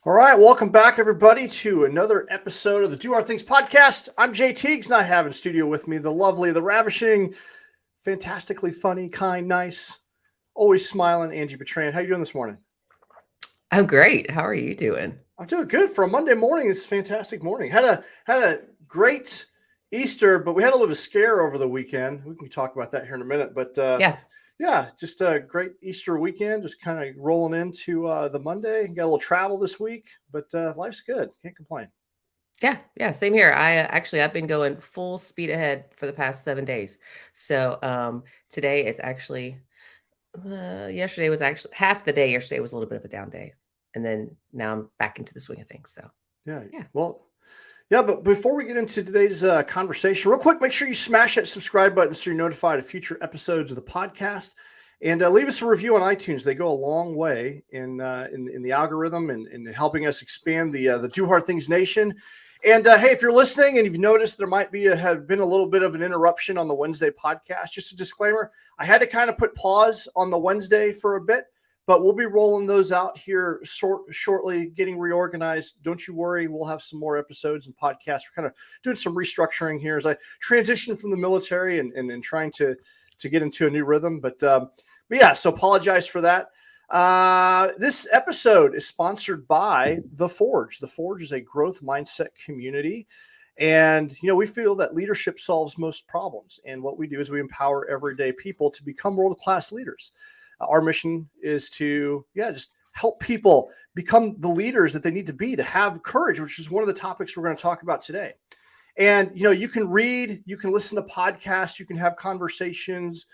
All right, welcome back, everybody, to another episode of the Do Our Things podcast. I'm Jay Teagues, and I have in studio with me the lovely, the ravishing, fantastically funny, kind, nice, always smiling Angie Betran. How you doing this morning? I'm great. How are you doing? I'm doing good for a Monday morning. It's a fantastic morning. Had a great Easter, but we had a little bit of a scare over the weekend. We can talk about that here in a minute. But Yeah. yeah, just a great Easter weekend. Just kind of rolling into the Monday. Got a little travel this week, but life's good. Can't complain. Yeah. Same here. I've been going full speed ahead for the past 7 days. So today is actually yesterday was actually half the day. Yesterday was a little bit of a down day, and then now I'm back into the swing of things. So Yeah. yeah. Well, yeah, but before we get into today's conversation, real quick, make sure you smash that subscribe button so you're notified of future episodes of the podcast, and leave us a review on iTunes. They go a long way in the algorithm and in helping us expand the Do Hard Things Nation. And hey, if you're listening and you've noticed there might have been a little bit of an interruption on the Wednesday podcast, just a disclaimer: I had to kind of put pause on the Wednesday for a bit. But we'll be rolling those out here shortly, getting reorganized. Don't you worry. We'll have some more episodes and podcasts. We're kind of doing some restructuring here as I transition from the military and trying to get into a new rhythm. But yeah, so apologize for that. This episode is sponsored by The Forge. The Forge is a growth mindset community. And, we feel that leadership solves most problems. And what we do is we empower everyday people to become world-class leaders. Our mission is to, just help people become the leaders that they need to be, to have courage, which is one of the topics we're going to talk about today. And, you can read, you can listen to podcasts, you can have conversations,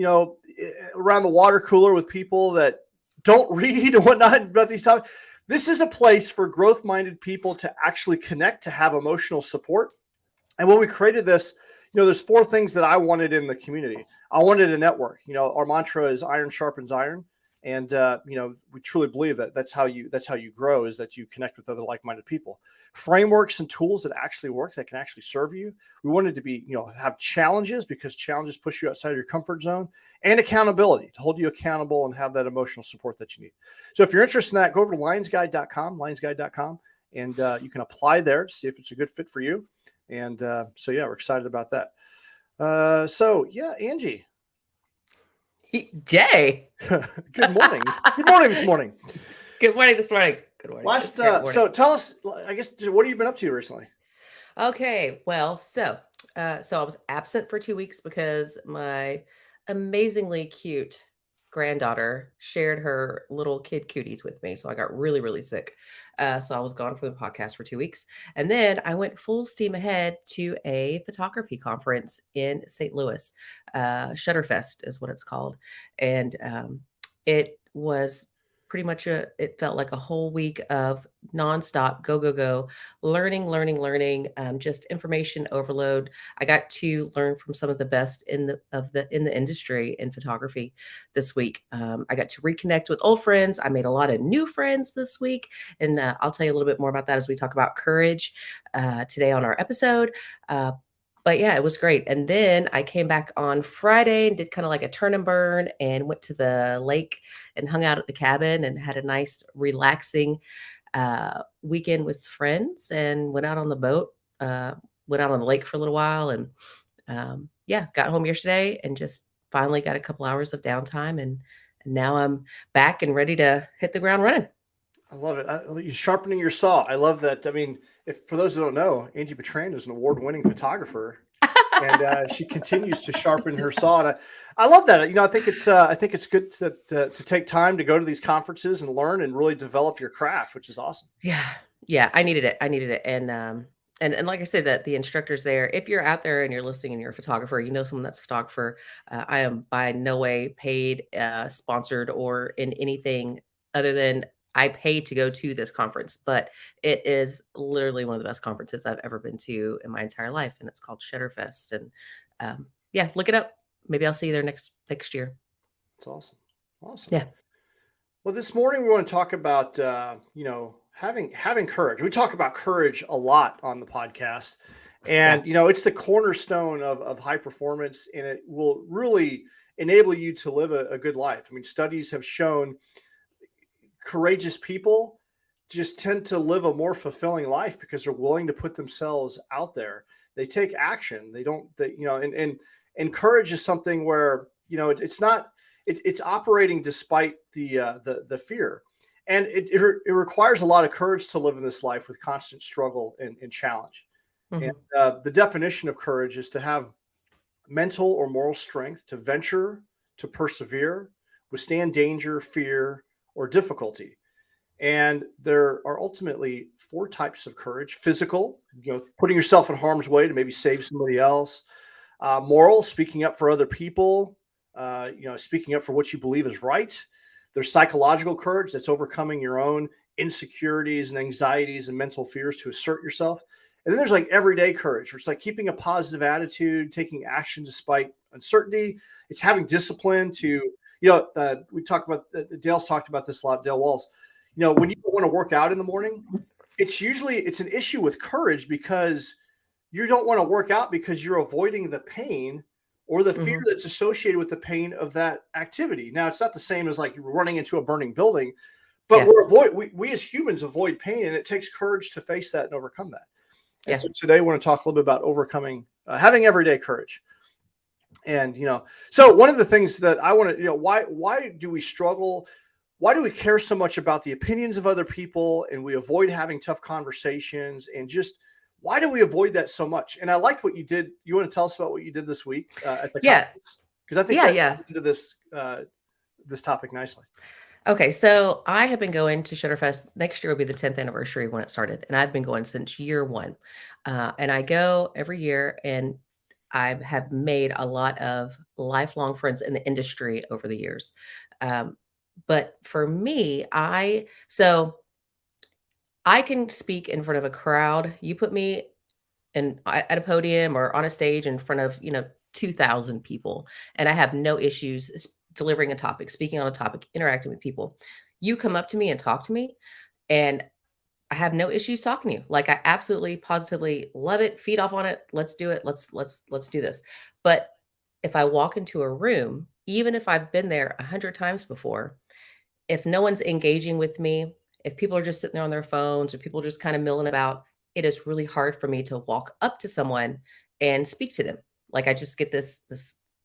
around the water cooler with people that don't read and whatnot about these topics. This is a place for growth-minded people to actually connect, to have emotional support. And when we created this, there's 4 things that I wanted in the community. I wanted a network. Our mantra is iron sharpens iron. And, we truly believe that that's how you grow, is that you connect with other like-minded people. Frameworks and tools that actually work, that can actually serve you. We wanted to be, have challenges, because challenges push you outside of your comfort zone, and accountability to hold you accountable and have that emotional support that you need. So if you're interested in that, go over to lionsguide.com, and you can apply there to see if it's a good fit for you. And so, yeah, we're excited about that. Angie. Jay. Good morning. Good morning this morning. Good morning this morning. Good morning. So tell us, I guess, what have you been up to recently? Okay. Well, so I was absent for 2 weeks because my amazingly cute granddaughter shared her little kid cooties with me. So I got really, really sick. So I was gone from the podcast for 2 weeks. And then I went full steam ahead to a photography conference in St. Louis. Shutterfest is what it's called. And it was pretty much it felt like a whole week of nonstop go, learning, just information overload. I got to learn from some of the best in the industry in photography this week. I got to reconnect with old friends. I made a lot of new friends this week, and I'll tell you a little bit more about that as we talk about courage today on our episode. But yeah, it was great. And then I came back on Friday and did kind of like a turn and burn and went to the lake and hung out at the cabin and had a nice, relaxing weekend with friends, and went out on the boat, went out on the lake for a little while, and got home yesterday and just finally got a couple hours of downtime. And now I'm back and ready to hit the ground running. I love it. You're sharpening your saw. I love that. I mean, if for those who don't know, Angie Betran is an award-winning photographer, and she continues to sharpen her saw. And I love that. I think it's good to take time to go to these conferences and learn and really develop your craft, which is awesome. Yeah. I needed it. And like I said, that the instructors there, if you're out there and you're listening and you're a photographer, someone that's a photographer, I am by no way paid, sponsored, or in anything other than I paid to go to this conference. But it is literally one of the best conferences I've ever been to in my entire life, and it's called Shutterfest. And look it up. Maybe I'll see you there next year. That's awesome. Yeah. Well, this morning we want to talk about having courage. We talk about courage a lot on the podcast, and it's the cornerstone of high performance, and it will really enable you to live a good life. I mean, studies have shown courageous people just tend to live a more fulfilling life because they're willing to put themselves out there. They take action. They don't, they, and courage is something where, it's not, it's operating despite the fear. And it requires a lot of courage to live in this life with constant struggle and challenge. And Mhm. the definition of courage is to have mental or moral strength to venture, to persevere, withstand danger, fear, or difficulty. And there are ultimately four types of courage: physical, putting yourself in harm's way to maybe save somebody else; moral, speaking up for other people, speaking up for what you believe is right. There's psychological courage, that's overcoming your own insecurities and anxieties and mental fears to assert yourself. And then there's like everyday courage, where it's like keeping a positive attitude, taking action despite uncertainty. It's having discipline to, we talked about, Dale's talked about this a lot, Dale Walls. When you want to work out in the morning, it's an issue with courage, because you don't want to work out because you're avoiding the pain or the fear Mhm. that's associated with the pain of that activity. Now, it's not the same as like you're running into a burning building, but Yeah. we as humans avoid pain, and it takes courage to face that and overcome that. And Yeah. so today I want to talk a little bit about overcoming, having everyday courage. And, so one of the things that I want to, why do we struggle? Why do we care so much about the opinions of other people, and we avoid having tough conversations, and just why do we avoid that so much? And I liked what you did. You want to tell us about what you did this week at the Yeah. conference? Because I think Yeah, that yeah. goes into this topic nicely. Okay, so I have been going to Shutterfest. Next year will be the 10th anniversary when it started, and I've been going since year one. And I go every year, and I have made a lot of lifelong friends in the industry over the years. Um, but for me, I can speak in front of a crowd. You put me at a podium or on a stage in front of 2,000 people, and I have no issues delivering a topic, speaking on a topic, interacting with people. You come up to me and talk to me, and I have no issues talking to you. Like, I absolutely positively love it, feed off on it. Let's do it. Let's do this. But if I walk into a room, even if I've been there 100 times before, if no one's engaging with me, if people are just sitting there on their phones or people just kind of milling about, it is really hard for me to walk up to someone and speak to them. Like, I just get this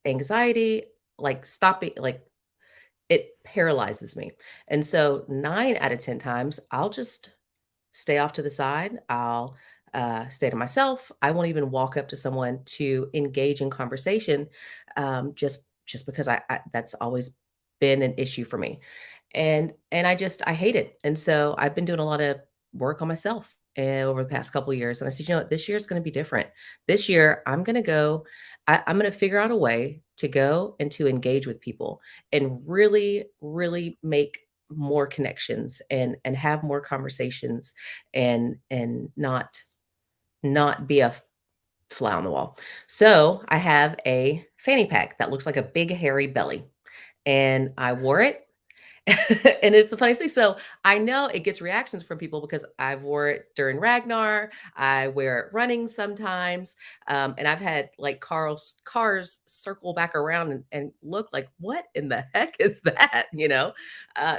anxiety, like stopping, like it paralyzes me. And so 9 out of 10 times, I'll just stay off to the side. I'll stay to myself. I won't even walk up to someone to engage in conversation, just because that's always been an issue for me, and I hate it. And so I've been doing a lot of work on myself over the past couple of years, and I said, what, this year is going to be different. This year, I'm going to go. I'm going to figure out a way to go and to engage with people and really, really make more connections and have more conversations and not be a fly on the wall. So I have a fanny pack that looks like a big hairy belly, and I wore it. And it's the funniest thing. So I know it gets reactions from people because I wore it during Ragnar. I wear it running sometimes. And I've had like cars circle back around and look like, what in the heck is that?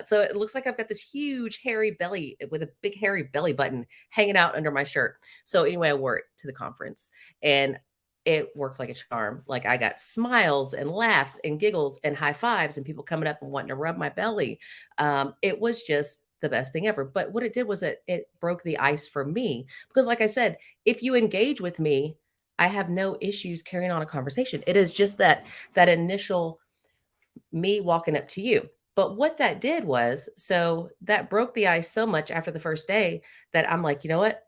So it looks like I've got this huge hairy belly with a big hairy belly button hanging out under my shirt. So anyway, I wore it to the conference, and it worked like a charm. Like, I got smiles and laughs and giggles and high fives and people coming up and wanting to rub my belly. It was just the best thing ever. But what it did was it broke the ice for me, because, like I said, if you engage with me, I have no issues carrying on a conversation. It is just that initial me walking up to you. But what that did was, so that broke the ice so much after the first day that I'm like, you know what?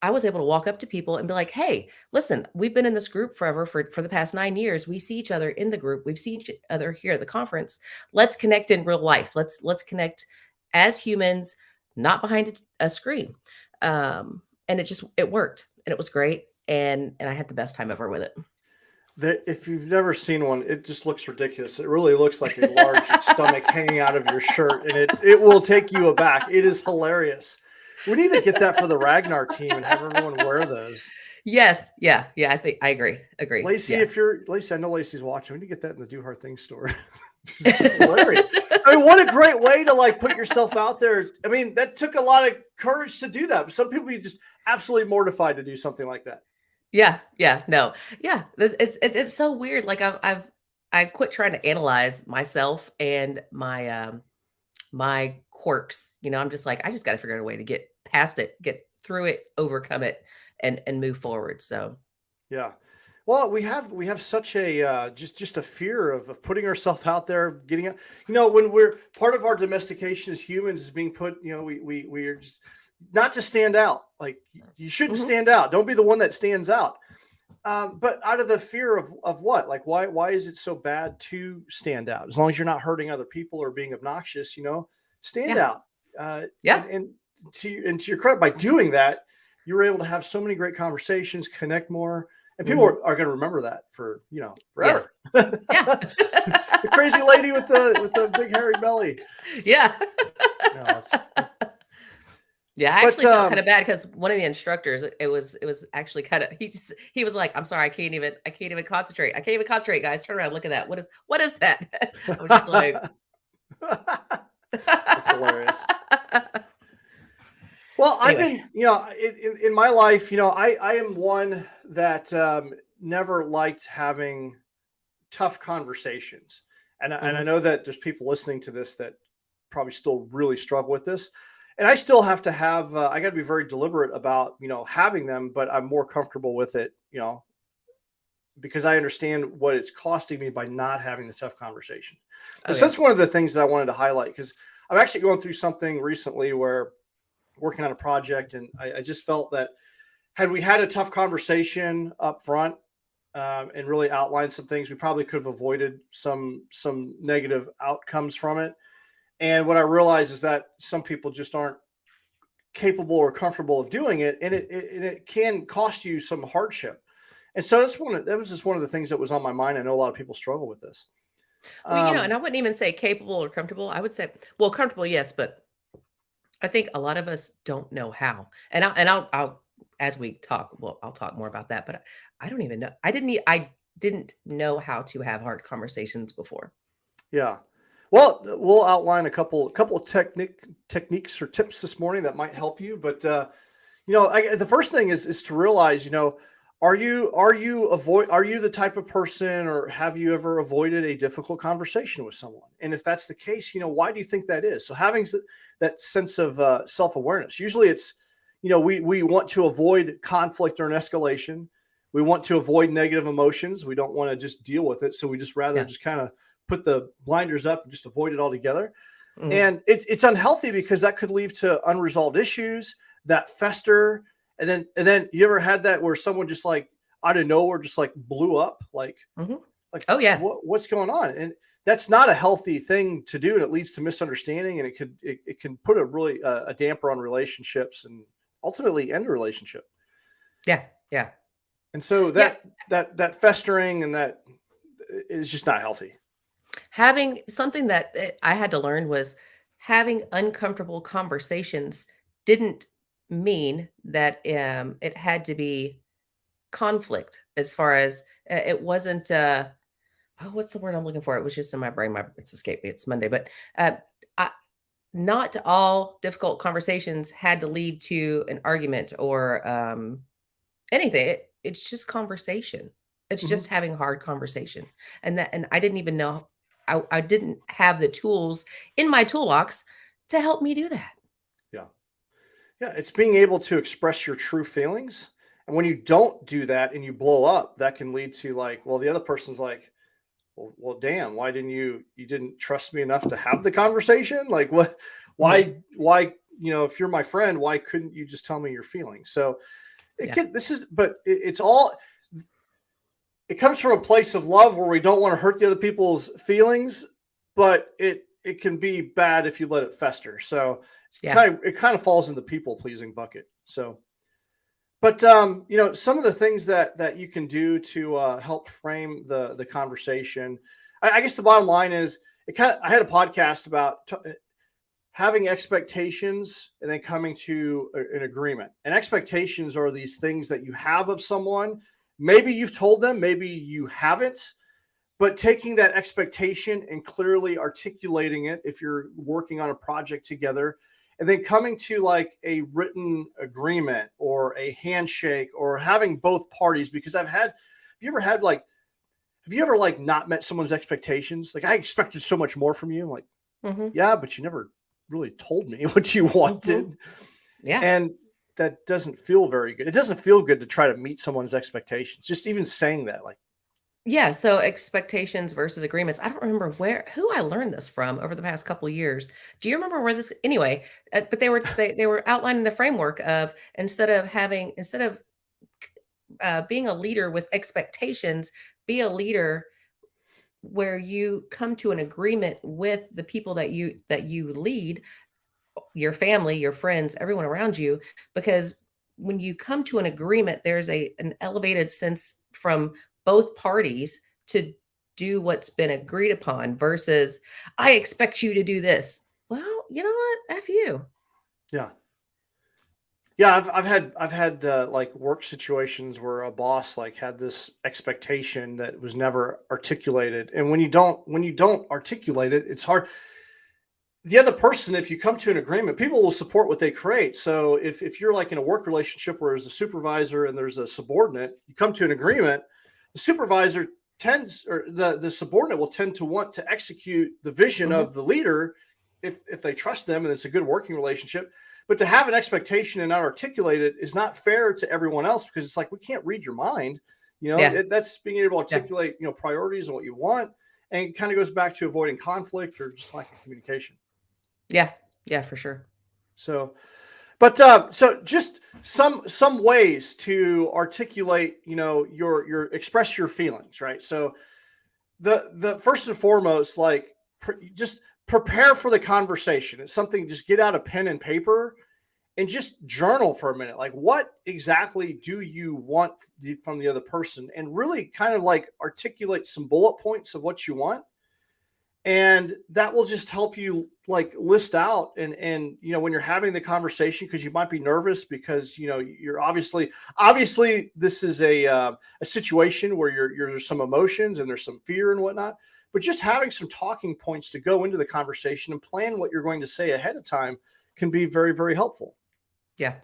I was able to walk up to people and be like, "Hey, listen, we've been in this group forever for the past 9 years. We see each other in the group. We've seen each other here at the conference. Let's connect in real life. Let's connect as humans, not behind a screen." And it worked, and it was great, and I had the best time ever with If you've never seen one, it just looks ridiculous. It really looks like a large stomach hanging out of your shirt, and it will take you aback. It is hilarious. We need to get that for the Ragnar team and have everyone wear those. Yes, yeah. I think I agree. Lacey, Yeah. Lacey, I know Lacey's watching. We need to get that in the Do Hard Things store. It's hilarious. I mean, what a great way to like put yourself out there. I mean, that took a lot of courage to do that. Some people be just absolutely mortified to do something like that. Yeah, yeah, no. Yeah, it's so weird. Like I quit trying to analyze myself and my quirks. I'm just like, I just got to figure out a way to get past it, get through it, overcome it, and move forward. So, Yeah. Well, we have such a just a fear of putting ourselves out there, getting it. When we're part of our domestication as humans is being put. We are just not to stand out. Like you shouldn't mhm. stand out. Don't be the one that stands out. But out of the fear of what? Like why is it so bad to stand out? As long as you're not hurting other people or being obnoxious, stand Yeah, out. Uh, yeah, and to your credit, by doing that, you were able to have so many great conversations, connect more, and people mhm, are going to remember that for yeah, forever. yeah, The crazy lady with the big hairy belly. yeah. No, Yeah, I but actually felt kind of bad because one of the instructors, it was actually kind of he was like, "I'm sorry, I can't even concentrate. I can't even concentrate, guys. Turn around, look at that. What is that?" I was just like, that's hilarious. Well, I've anyway. been, in my life, I am one that never liked having tough conversations. And I Mhm. know that there's people listening to this that probably still really struggle with this. And I still have to have, I got to be very deliberate about, having them, but I'm more comfortable with it, because I understand what it's costing me by not having the tough conversation. Oh But so yeah. that's one of the things that I wanted to highlight because I'm actually going through something recently where working on a project, and I just felt that had we had a tough conversation up front and really outlined some things, we probably could have avoided some negative outcomes from it. And what I realize is that some people just aren't capable or comfortable of doing it, and it can cost you some hardship. And so that was just one of the things that was on my mind. I know a lot of people struggle with this. Well, and Um, I wouldn't even say capable or comfortable. I would say, well, comfortable, yes, but I think a lot of us don't know how. And I'll as we talk, well, I'll talk more about that. But I don't even know. I didn't know how to have hard conversations before. yeah. Well, we'll outline a couple of techniques or tips this morning that might help you. But the first thing is to realize, are you the type of person, or have you ever avoided a difficult conversation with someone? And if that's the case, why do you think that is? So having that sense of self awareness. Usually, it's we want to avoid conflict or an escalation. We want to avoid negative emotions. We don't want to just deal with it. So we just rather Yeah. just kind of put the blinders up and just avoid it altogether. Mhm. And it's unhealthy because that could lead to unresolved issues that fester. And then you ever had that where someone just like out of nowhere just like blew up, Mhm. like Oh yeah. what's going on? And that's not a healthy thing to do, and it leads to misunderstanding, and it can put a really a damper on relationships and ultimately end a relationship. Yeah. Yeah. And so Yeah. that festering and that is just not healthy. Having something that I had to learn was having uncomfortable conversations didn't mean that it had to be conflict as far as it wasn't oh, what's the word I'm looking for? It was just in my brain. It's escaped me. It's Monday, but I, not all difficult conversations had to lead to an argument or anything. It's just conversation. It's just Mhm. having hard conversation, and I didn't even know. I didn't have the tools in my toolbox to help me do that. Yeah. Yeah, it's being able to express your true feelings. And when you don't do that and you blow up, that can lead to like, well, the other person's like, well, damn, why didn't you didn't trust me enough to have the conversation? Like what, Mhm. why, if you're my friend, why couldn't you just tell me your feelings? So Yeah. but it's all, it comes from a place of love where we don't want to hurt the other people's feelings, but it can be bad if you let it fester. So Yeah. it kind of falls in the people pleasing bucket. So, but some of the things that you can do to help frame the conversation. I guess the bottom line is I had a podcast about having expectations and then coming to an agreement. And expectations are these things that you have of someone. Maybe you've told them, maybe you haven't, but taking that expectation and clearly articulating it if you're working on a project together, and then coming to like a written agreement or a handshake or having both parties. Because have you ever had like, have you ever like not met someone's expectations? Like, I expected so much more from you. I'm like, Mhm. yeah, but you never really told me what you Mhm. wanted. Yeah. And that doesn't feel very good. It doesn't feel good to try to meet someone's expectations. Just even saying that, like, Yeah, so expectations versus agreements. I don't remember who I learned this from over the past couple years. Do you remember where this anyway? But they were outlining the framework of instead of being a leader with expectations, be a leader where you come to an agreement with the people that you lead, your family, your friends, everyone around you, because when you come to an agreement, there's an elevated sense from both parties to do what's been agreed upon versus I expect you to do this. Well, you know what? F you. yeah. Yeah, I've had like work situations where a boss like had this expectation that was never articulated, and when you don't articulate it, it's hard. The other person, if you come to an agreement, people will support what they create. So if you're like in a work relationship where there's a supervisor and there's a subordinate, you come to an agreement, the supervisor tends, or the subordinate will tend to want to execute the vision Mhm. of the leader if they trust them and it's a good working relationship. But to have an expectation and not articulate it is not fair to everyone else, because it's like, we can't read your mind. Yeah. That's being able to Yeah. articulate, priorities and what you want, and it kind of goes back to avoiding conflict or just lack of communication. Yeah. Yeah, for sure. So, but so just some ways to articulate, your express your feelings, right? So the first and foremost, like, just prepare for the conversation. It's something. Just get out a pen and paper and just journal for a minute. Like, what exactly do you want from the other person, and really kind of like articulate some bullet points of what you want, and that will just help you like list out. And when you're having the conversation, because you might be nervous, because you're obviously this is a situation where there's some emotions and there's some fear and whatnot, but just having some talking points to go into the conversation and plan what you're going to say ahead of time can be very, very helpful. Yeah.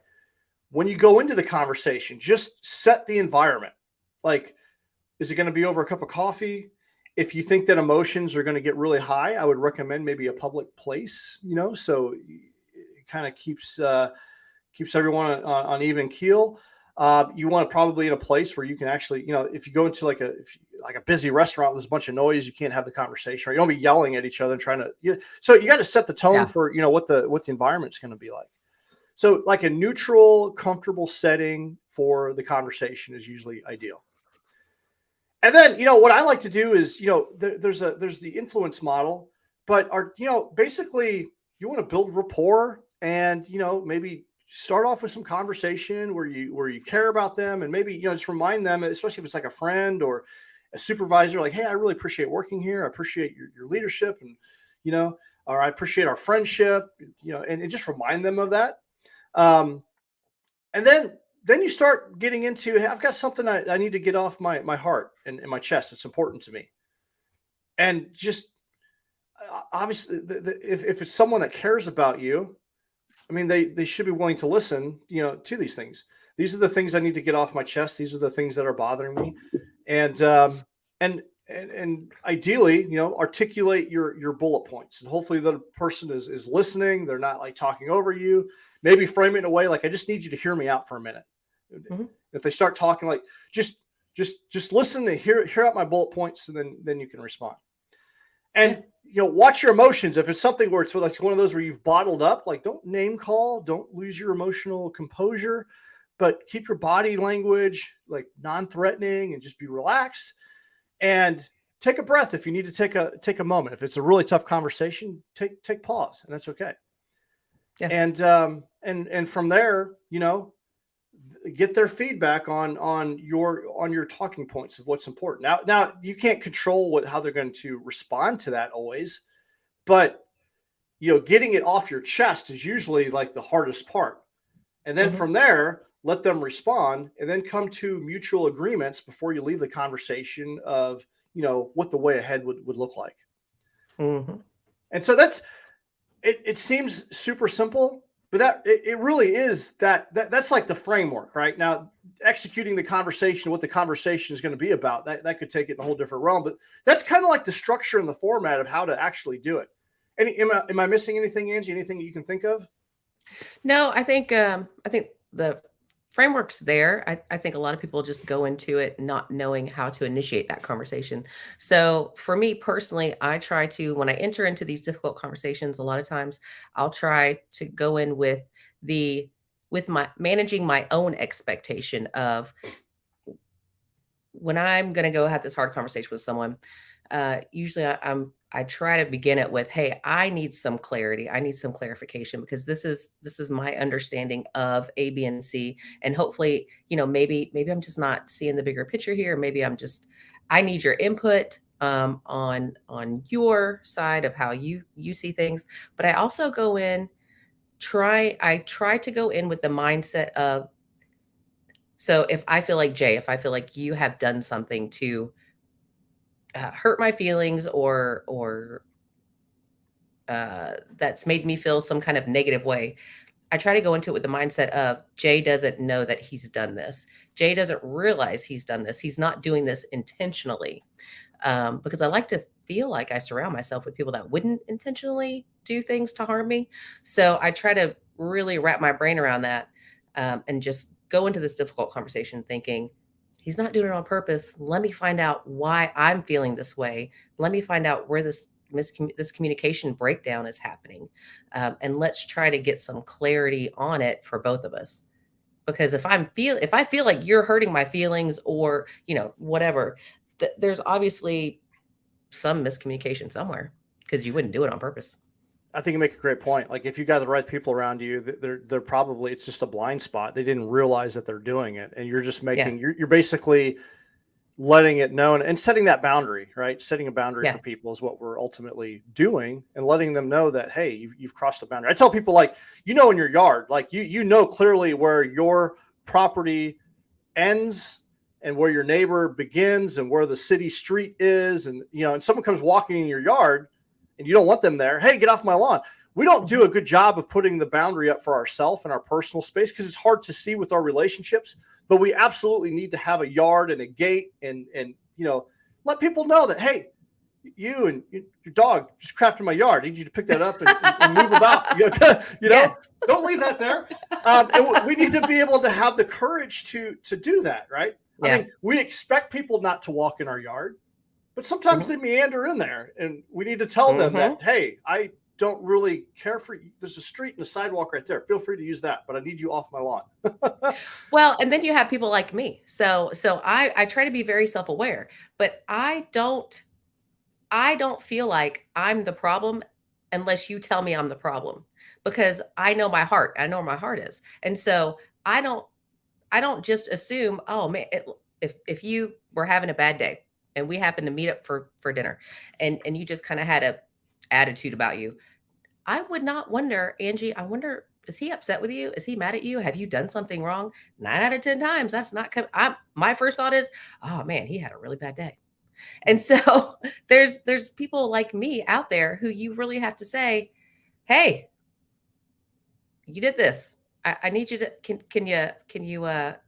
When you go into the conversation, just set the environment. Like, is it going to be over a cup of coffee? If you think that emotions are going to get really high, I would recommend maybe a public place, so it kind of keeps everyone on even keel. You want to probably in a place where you can actually, if you go into like a busy restaurant, there's a bunch of noise, you can't have the conversation, right? You don't be yelling at each other and trying to. So you got to set the tone Yeah. for what the environment's going to be like. So like a neutral, comfortable setting for the conversation is usually ideal. And then, what I like to do is, there's the influence model, but basically you want to build rapport, and, maybe start off with some conversation where you care about them, and maybe, just remind them, especially if it's like a friend or a supervisor, like, hey, I really appreciate working here. I appreciate your leadership, and, or I appreciate our friendship, and just remind them of that. Um, and then you start getting into, hey, I've got something I need to get off my heart and my chest. It's important to me. And just obviously, if it's someone that cares about you, I mean, they should be willing to listen, to these things. These are the things I need to get off my chest. These are the things that are bothering me. And ideally, articulate your bullet points, and hopefully the person is listening. They're not like talking over you. Maybe frame it in a way like, I just need you to hear me out for a minute. Mhm. If they start talking, like, just listen and hear out my bullet points, and then you can respond. Yeah. And watch your emotions. If it's something where it's like one of those where you've bottled up, like, don't name call, don't lose your emotional composure, but keep your body language like non-threatening, and just be relaxed, and take a breath if you need to take a moment. If it's a really tough conversation, take pause, and that's okay. Yeah. And from there, get their feedback on your talking points of what's important. Now you can't control how they're going to respond to that always, but getting it off your chest is usually like the hardest part. And then Mhm. from there, let them respond, and then come to mutual agreements before you leave the conversation of, what the way ahead would look like. Mm-hmm. And so it seems super simple, but it really is that's like the framework, right? Now, executing the conversation, what the conversation is going to be about, that could take it in a whole different realm, but that's kind of like the structure and the format of how to actually do it. Am I missing anything, Angie? Anything that you can think of? No, I think the framework's there. I think a lot of people just go into it not knowing how to initiate that conversation. So for me personally, I try to, when I enter into these difficult conversations, a lot of times I'll try to go in with my managing my own expectation of when I'm going to go have this hard conversation with someone. Usually I try to begin it with, "Hey, I need some clarity. I need some clarification because this is my understanding of A, B, and C, and hopefully, maybe I'm just not seeing the bigger picture here. Maybe I need your input on your side of how you see things. But I also go in I try to go in with the mindset of, so if I feel like Jay, if I feel like you have done something to hurt my feelings or that's made me feel some kind of negative way, I try to go into it with the mindset of Jay doesn't know that he's done this. Jay doesn't realize he's done this. He's not doing this intentionally. Because I like to feel like I surround myself with people that wouldn't intentionally do things to harm me. So I try to really wrap my brain around that, and just go into this difficult conversation thinking, he's not doing it on purpose. Let me find out why I'm feeling this way. Let me find out where this communication breakdown is happening, and let's try to get some clarity on it for both of us. Because if I feel like you're hurting my feelings or whatever, there's obviously some miscommunication somewhere because you wouldn't do it on purpose. I think you make a great point. Like if you got the right people around you, they're probably, it's just a blind spot. They didn't realize that they're doing it, and you're just Yeah. you're basically letting it known and setting that boundary, right? Setting a boundary for Yeah. people is what we're ultimately doing, and letting them know that, hey, you've crossed the boundary. I tell people, like, in your yard, like you know clearly where your property ends and where your neighbor begins and where the city street is, and and someone comes walking in your yard and you don't want them there. Hey, get off my lawn. We don't do a good job of putting the boundary up for ourselves and our personal space because it's hard to see with our relationships. But we absolutely need to have a yard and a gate, and let people know that, hey, you and your dog just crapped in my yard. I need you to pick that up and move about. Yes. Don't leave that there. And we need to be able to have the courage to do that, right? I Yeah. mean, we expect people not to walk in our yard, but sometimes they meander in there, and we need to tell them that, hey, I don't really care for you. There's a street and a sidewalk right there. Feel free to use that, but I need you off my lawn. Well, and then you have people like me. So I try to be very self-aware, but I don't feel like I'm the problem unless you tell me I'm the problem, because I know my heart. I know where my heart is. And so I don't I don't just assume, oh man, if you were having a bad day and we happen to meet up for dinner, and you just kind of had a attitude about you, I would not wonder, Angie, I wonder, is he upset with you? Is he mad at you? Have you done something wrong? 9 out of 10 times, that's not my first thought is, oh man, he had a really bad day. And so there's people like me out there who you really have to say, hey, you did this. I need you to, can you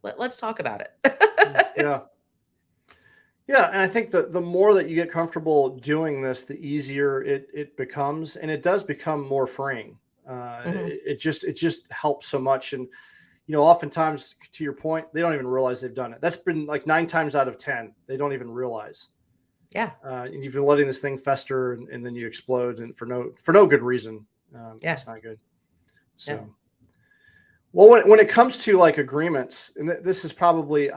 let's talk about it. Yeah. Yeah, and I think the more that you get comfortable doing this, the easier it becomes, and it does become more freeing. Hmm. It just helps so much, and oftentimes, to your point, they don't even realize they've done it. That's been like 9 times out of 10, they don't even realize. Yeah. And you've been letting this thing fester, and then you explode, and for no good reason. Yeah. It's not good. Yeah. So, well, when it comes to like agreements, and this is probably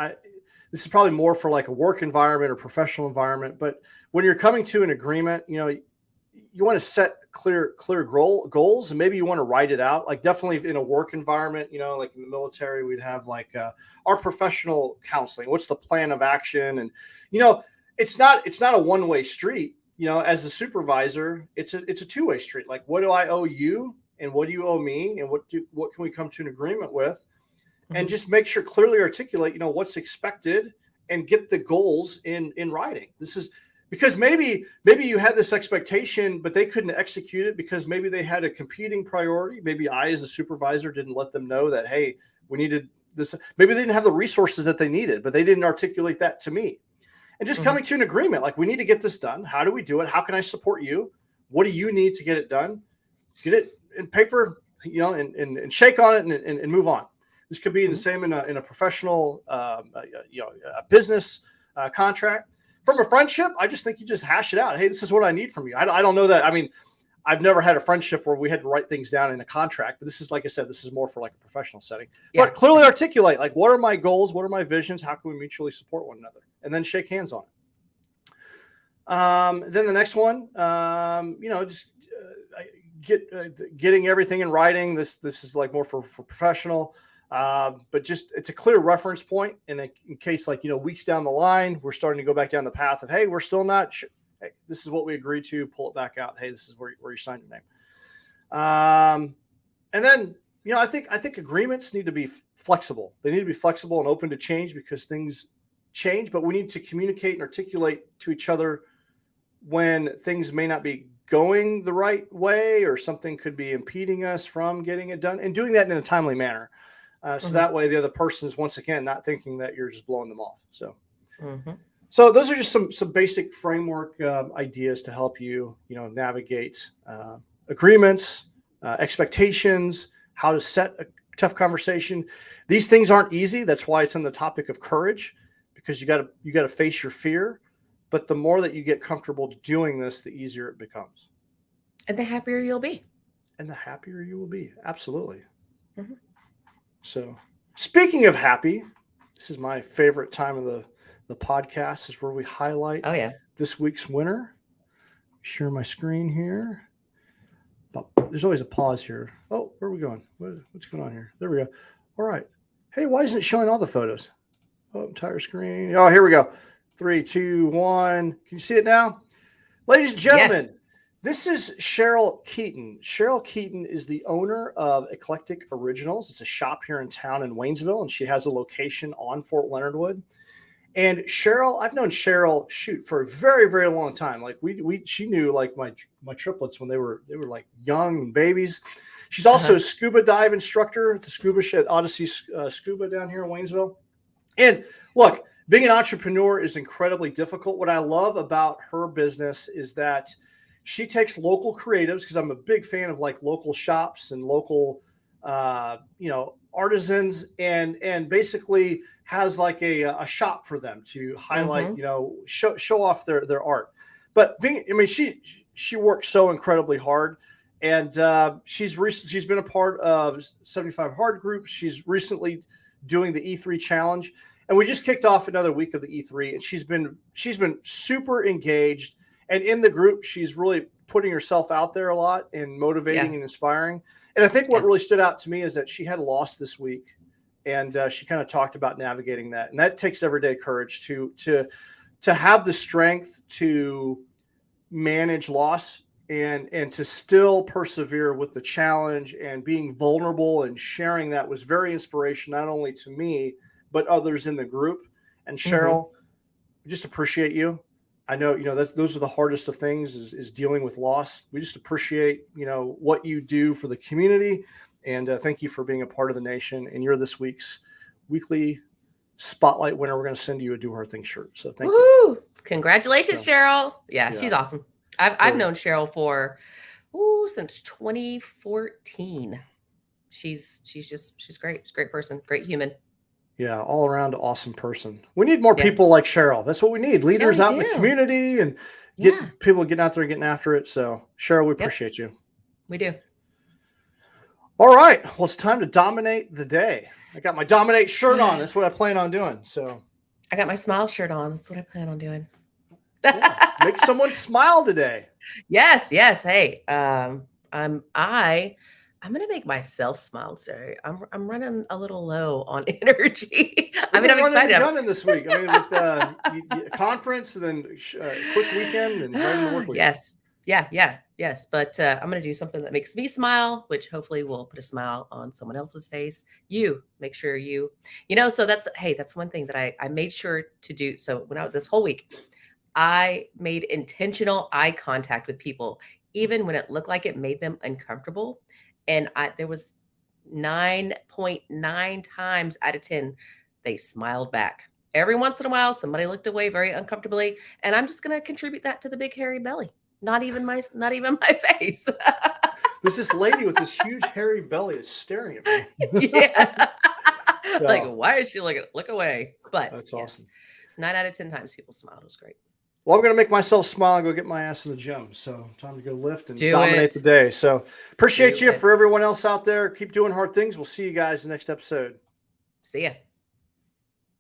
more for like a work environment or professional environment, but when you're coming to an agreement, you want to set clear goals, and maybe you want to write it out. Like definitely in a work environment, like in the military, we'd have like our professional counseling. What's the plan of action? And it's not a one-way street. As a supervisor, it's a two-way street. Like, what do I owe you, and what do you owe me, and what can we come to an agreement with? And Hmm. just make sure, clearly articulate, what's expected, and get the goals in writing. because maybe you had this expectation, but they couldn't execute it because maybe they had a competing priority. Maybe I, as a supervisor, didn't let them know that, hey, we needed this. Maybe they didn't have the resources that they needed, but they didn't articulate that to me. And just coming to an agreement, like, we need to get this done. How do we do it? How can I support you? What do you need to get it done? Get it in paper, and shake on it and move on. This could be the same in a professional, a business contract. From a friendship, I just think you just hash it out. Hey, this is what I need from you. I don't know that. I mean, I've never had a friendship where we had to write things down in a contract, but this is, like I said, this is more for like a professional setting. Yeah. But clearly articulate, like, what are my goals? What are my visions? How can we mutually support one another? And then shake hands on it. Then the next one, just getting everything in writing. This is like more for professional. But just, it's a clear reference point in case, like, weeks down the line, we're starting to go back down the path of, hey, we're still not sure. Hey, this is what we agreed to. Pull it back out. Hey, this is where you signed your name. And then, I think agreements need to be flexible. They need to be flexible and open to change because things change, but we need to communicate and articulate to each other when things may not be going the right way, or something could be impeding us from getting it done, and doing that in a timely manner. So that way the other person is, once again, not thinking that you're just blowing them off. So those are just some basic framework ideas to help you, navigate agreements, expectations, how to set a tough conversation. These things aren't easy. That's why it's on the topic of courage, because you got to face your fear. But the more that you get comfortable doing this, the easier it becomes. And the happier you'll be. And the happier you will be. Absolutely. So, speaking of happy, this is my favorite time of the podcast, is where we highlight this week's winner. Share my screen here. But there's always a pause here. Oh, where are we going? What's going on here? There we go. All right. Hey, why isn't it showing all the photos? Oh, entire screen. Oh, here we go. 3, 2, 1. Can you see it now? Ladies and gentlemen, this is Cheryl Keaton. Cheryl Keaton is the owner of Eclectic Originals. It's a shop here in town in Waynesville, and she has a location on Fort Leonard Wood. And Cheryl, I've known Cheryl, for a very, very long time. Like, she knew, like, my triplets when they were like young babies. She's also a scuba dive instructor at the scuba shed, Odyssey Scuba down here in Waynesville. And look, being an entrepreneur is incredibly difficult. What I love about her business is that she takes local creatives, because I'm a big fan of, like, local shops and local, artisans, and basically has like a shop for them to highlight, show off their art. But she works so incredibly hard, and she's been a part of 75 Hard Group. She's recently doing the E3 challenge. And we just kicked off another week of the E3, and she's been super engaged. And in the group, she's really putting herself out there a lot and motivating and inspiring. And I think what really stood out to me is that she had a loss this week, and she kind of talked about navigating that. And that takes everyday courage to have the strength to manage loss and to still persevere with the challenge, and being vulnerable and sharing that was very inspirational, not only to me, but others in the group. And Cheryl, we just appreciate you. I know, those are the hardest of things, is dealing with loss. We just appreciate, what you do for the community. And thank you for being a part of the nation. And you're this week's weekly spotlight winner. We're going to send you a Do Her Thing shirt. So thank you. Congratulations, Cheryl. Yeah, she's awesome. I've known Cheryl for since 2014. She's great. She's a great person, great human. Yeah, all around awesome person. We need more people like Cheryl. That's what we need. Leaders out in the community, and people getting out there and getting after it. So, Cheryl, we appreciate you. We do. All right. Well, it's time to dominate the day. I got my Dominate shirt on. That's what I plan on doing. So, I got my Smile shirt on. That's what I plan on doing. Make someone smile today. Yes. Hey, I'm going to make myself smile today. I'm running a little low on energy. I'm excited. Done in this week. With a conference, and then quick weekend, and right in the work week. Yes. But I'm going to do something that makes me smile, which hopefully will put a smile on someone else's face. You make sure so that's one thing that I made sure to do. So this whole week, I made intentional eye contact with people, even when it looked like it made them uncomfortable. And there was 9.9 times out of 10, they smiled back. Every once in a while, somebody looked away very uncomfortably, and I'm just going to contribute that to the big hairy belly. Not even my face. There's this lady with this huge hairy belly is staring at me. Yeah. Like, No, why is she looking? Look away. But that's yes, awesome. 9 out of 10 times people smiled. It was great. Well, I'm going to make myself smile and go get my ass in the gym. So time to go lift and Do dominate it. the day. So appreciate Do you. it. For everyone else out there, keep doing hard things. We'll see you guys in the next episode. See ya.